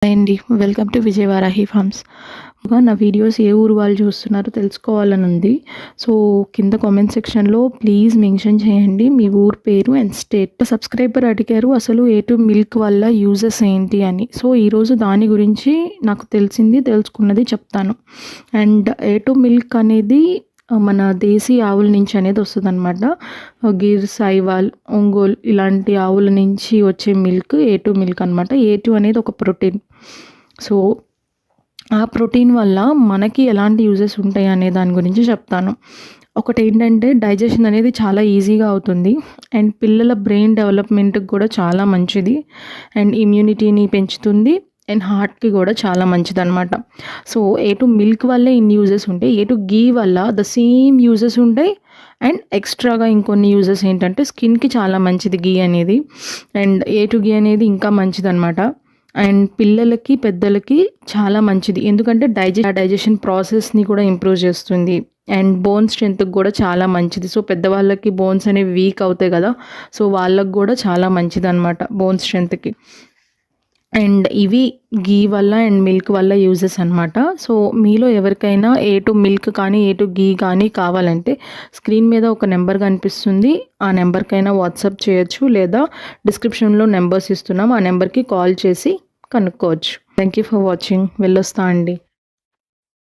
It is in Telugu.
హాయ్ అండి. Welcome to Vijay Varahi Farms. నా వీడియోస్ ఏ ఊరు వాళ్ళు చూస్తున్నారో తెలుసుకోవాలని ఉంది. సో కింద కామెంట్ సెక్షన్లో ప్లీజ్ మెన్షన్ చేయండి మీ ఊరు పేరు అండ్ స్టేట్. సబ్స్క్రైబర్ అడిగారు అసలు A2 మిల్క్ వల్ల యూజెస్ ఏంటి అని. సో ఈరోజు దాని గురించి నాకు తెలుసుకున్నది చెప్తాను. అండ్ A2 మిల్క్ అనేది మన దేశీ ఆవుల నుంచి అనేది వస్తుందన్నమాట. గిర్, సాయివాల్, ఒంగోల్ ఇలాంటి ఆవుల నుంచి వచ్చే మిల్క్ A2 మిల్క్ అనమాట. A2 అనేది ఒక ప్రోటీన్. సో ఆ ప్రోటీన్ వల్ల మనకి ఎలాంటి యూజెస్ ఉంటాయి అనే దాని గురించి చెప్తాను. ఒకటి ఏంటంటే డైజెషన్ అనేది చాలా ఈజీగా అవుతుంది అండ్ పిల్లల బ్రెయిన్ డెవలప్మెంట్కి కూడా చాలా మంచిది అండ్ ఇమ్యూనిటీని పెంచుతుంది అండ్ హార్ట్కి కూడా చాలా మంచిది అనమాట. సో A2 మిల్క్ వల్లే ఇన్ని యూజెస్ ఉంటాయి. A2 గీ వల్ల ద సేమ్ యూజెస్ ఉంటాయి అండ్ ఎక్స్ట్రాగా ఇంకొన్ని యూజెస్ ఏంటంటే స్కిన్కి చాలా మంచిది గీ అనేది. అండ్ A2 గీ అనేది ఇంకా మంచిది అనమాట. అండ్ పిల్లలకి పెద్దలకి చాలా మంచిది, ఎందుకంటే డైజెషన్ ప్రాసెస్ని కూడా ఇంప్రూవ్ చేస్తుంది అండ్ బోన్ స్ట్రెంత్కి కూడా చాలా మంచిది. సో పెద్దవాళ్ళకి బోన్స్ అనేవి వీక్ అవుతాయి కదా, సో వాళ్ళకి కూడా చాలా మంచిది అనమాట బోన్ స్ట్రెంత్కి. అండ్ ఇవి గీ వల్ల అండ్ మిల్క్ వల్ల యూజెస్ అనమాట. సో మీలో ఎవరికైనా A2 మిల్క్ కానీ A2 గీ కానీ కావాలంటే స్క్రీన్ మీద ఒక నెంబర్ కనిపిస్తుంది, ఆ నెంబర్కైనా వాట్సాప్ చేయొచ్చు లేదా డిస్క్రిప్షన్లో నెంబర్స్ ఇస్తున్నాం, ఆ నెంబర్కి కాల్ చేసి కనుక్కోవచ్చు. Thank you for watching. వెళ్ళొస్తా అండి.